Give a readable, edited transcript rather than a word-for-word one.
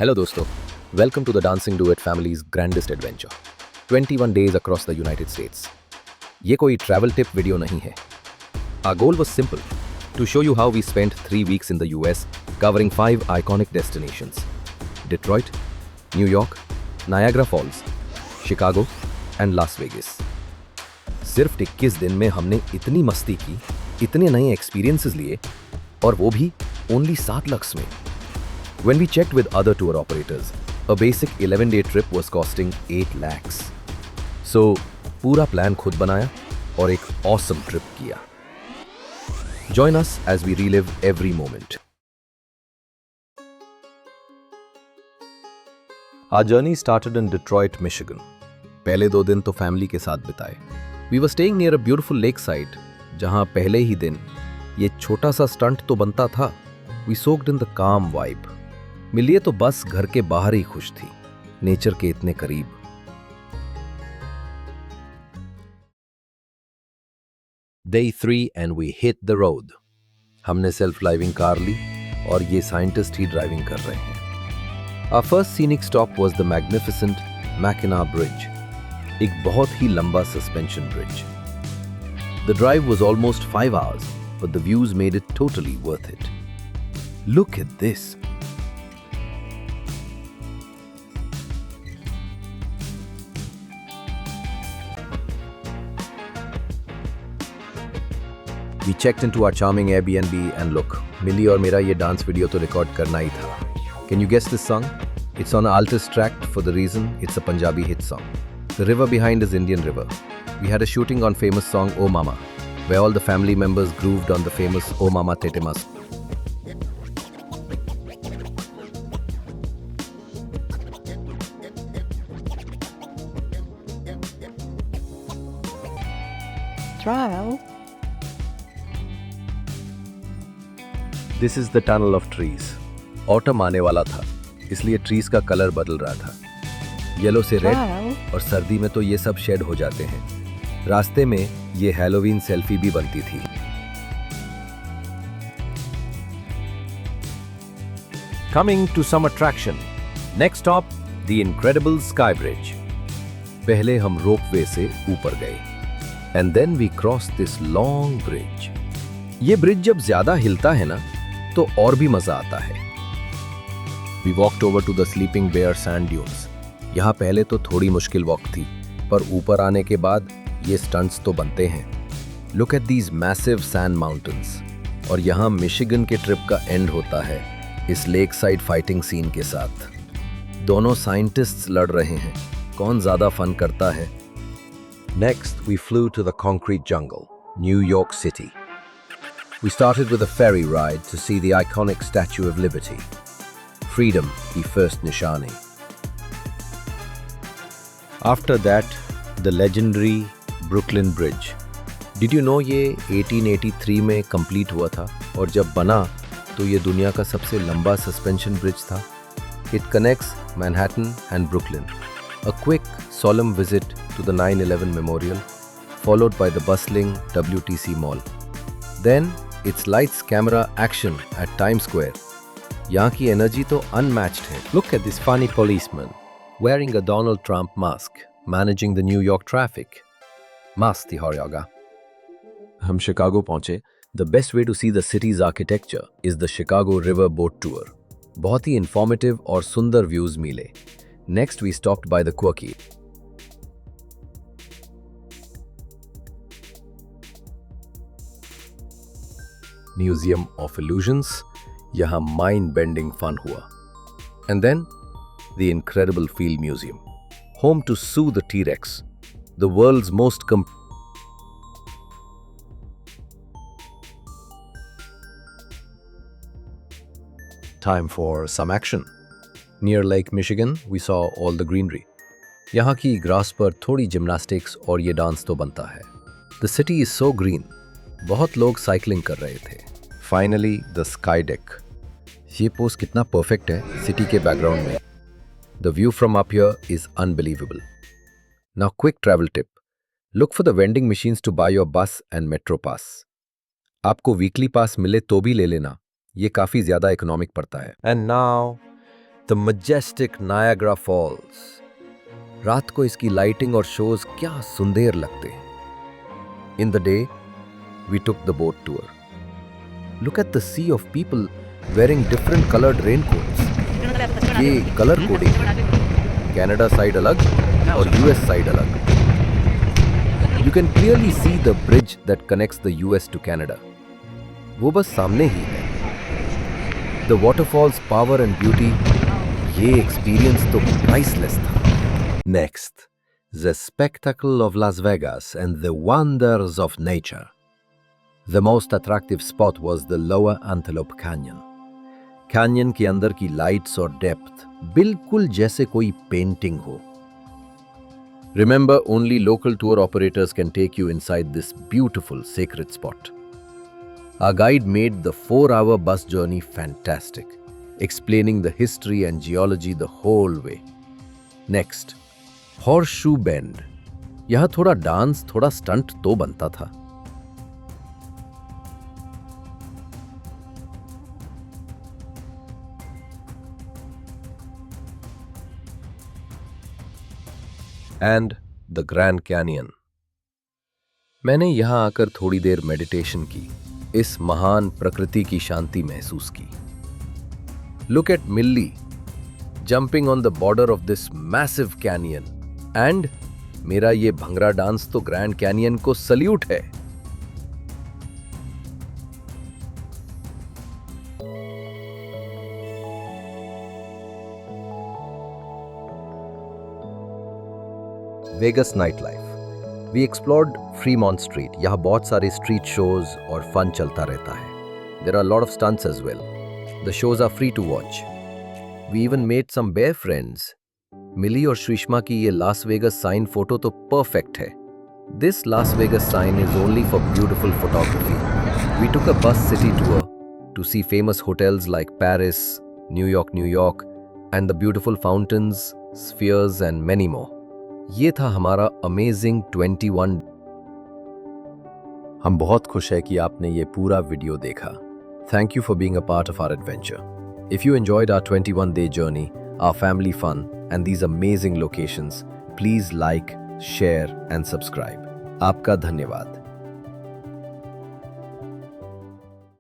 Hello दोस्तों, welcome to the dancing duet families grandest adventure 21 days across the United States. ये कोई travel tip video नहीं है। Our goal was simple, to show you how we spent 3 weeks in the US covering 5 iconic destinations: Detroit, New York, Niagara Falls, Chicago and Las Vegas। सिर्फ 21 दिन में हमने इतनी मस्ती की, इतने नए एक्सपीरियंसेस लिए, और वो भी ओनली $7 में। When we checked with other tour operators, a basic 11-day trip was costing $8 lakhs. So, पूरा प्लान खुद बनाया और एक awesome trip किया। Join us as we relive every moment. Our journey started in Detroit, Michigan. पहले 2 दिन तो family के साथ बिताए। We were staying near a beautiful lakeside, जहां पहले ही दिन ये छोटा सा स्टंट तो बनता था। We soaked in the calm vibe. मिलिए तो बस घर के बाहर ही खुश थी, नेचर के इतने करीब। Day 3 and we hit the road. हमने सेल्फ ड्राइविंग कार ली और ये साइंटिस्ट ही ड्राइविंग कर रहे हैं। Our first scenic stop was the magnificent Mackinac Bridge, एक बहुत ही लंबा suspension bridge. The drive was almost 5 hours, but the views made it totally worth it. Look at this. We checked into our charming Airbnb and look, मिली और मेरा ये dance video तो record करना ही था। Can you guess this song? It's on Altus track for the reason it's a Punjabi hit song. The river behind is Indian River. We had a shooting on famous song Oh Mama, where all the family members grooved on the famous Oh Mama Tete Mast. Trial. This is the tunnel of trees. Autumn आने वाला था, इसलिए trees का colour बदल रहा था, yellow से red, और सर्दी में तो ये सब शेड हो जाते हैं। रास्ते में ये हैलोवीन सेल्फी भी बनती थी। Coming to some attraction. Next stop, the incredible Sky Bridge. पहले हम रोपवे से ऊपर गए, and then we crossed this long bridge. ये ब्रिज जब ज्यादा हिलता है ना, तो और भी मजा आता है। We walked over to the Sleeping Bear Sand Dunes. यहाँ पहले तो थोड़ी मुश्किल वॉक थी, पर ऊपर आने के बाद ये स्टंट्स तो बनते हैं। Look at these massive sand mountains. और यहाँ मिशिगन के ट्रिप का एंड होता है इस लेक साइड फाइटिंग सीन के साथ। दोनों साइंटिस्ट्स लड़ रहे हैं, कौन ज्यादा फन करता है। Next, we flew to the concrete jungle, New York City. We started with a ferry ride to see the iconic Statue of Liberty. Freedom, the first nishani. After that, the legendary Brooklyn Bridge. Did you know ये 1883 में complete हुआ था, और जब बना तो ये दुनिया का सबसे लंबा सस्पेंशन ब्रिज था। It connects Manhattan and Brooklyn. A quick, solemn visit to the 9/11 Memorial, followed by the bustling WTC Mall. Then, its lights, camera, action at Times Square. यहाँ की एनर्जी तो unmatched है। Look at this funny policeman wearing a Donald Trump mask, managing the New York traffic. Masti Horyaga. हम Chicago पहुंचे। The best way to see the city's architecture is the Chicago River Boat Tour. बहुत ही informative और सुंदर views मिले। Next we stopped by the quirky Museum of Illusions. यहाँ mind bending fun हुआ. And then the incredible Field Museum, home to Sue the T-Rex, the world's most Time for some action. Near Lake Michigan, we saw all the greenery. यहाँ की grass पर थोड़ी gymnastics और ये dance तो बनता है। The city is so green. बहुत लोग साइकिलिंग कर रहे थे। Finally, the sky deck. ये पोज कितना परफेक्ट है सिटी के बैकग्राउंड में। The view from up here is unbelievable. Now, quick travel tip. Look for the vending machines to buy your bus and metro pass. आपको weekly pass मिले तो भी ले लेना, ये काफी ज्यादा इकोनॉमिक पड़ता है। And now, the majestic Niagara Falls. रात को इसकी लाइटिंग और शोज क्या सुंदर लगते हैं। In the day we took the boat tour. Look at the sea of people wearing different coloured raincoats. ये कलर कोडिंग है। कनाडा साइड अलग और यूएस साइड अलग। You can clearly see the bridge that connects the US to Canada. वो बस सामने ही है। The waterfall's power and beauty, ये एक्सपीरियंस तो प्राइसलेस था। Next, the spectacle of Las Vegas and the wonders of nature. The most attractive spot was the Lower Antelope Canyon. Canyon के अंदर की लाइट्स और डेप्थ बिल्कुल जैसे कोई पेंटिंग हो। Remember, only local tour operators can take you inside this beautiful sacred spot. Our guide made the 4-hour bus journey fantastic, explaining the history and geology the whole way. Next, Horseshoe Bend. यह थोड़ा dance थोड़ा stunt तो बनता था। And the grand canyon. मैंने यहां आकर थोड़ी देर मेडिटेशन की, इस महान प्रकृति की शांति महसूस की। Look at Milli jumping on the border of this massive canyon, and मेरा ये भंगड़ा डांस तो ग्रैंड कैनियन को सल्यूट है। Vegas night life. We explored Fremont Street. यहाँ बहुत सारे स्ट्रीट शोज और फन चलता रहता है। There are lot of stunts as well. The shows are free to watch. We even made some bear friends. Mili और सुषमा की ये लास वेगस साइन फोटो तो परफेक्ट है। This Las Vegas sign is only for beautiful photography. We took a bus city tour to see famous hotels like Paris, New York and the beautiful fountains, spheres and many more. ये था हमारा amazing 21। हम बहुत खुश है कि आपने ये पूरा वीडियो देखा। Thank you for being a part of our adventure. If you enjoyed our 21-day journey, our family fun, and these amazing locations, please like, share, and subscribe. आपका धन्यवाद।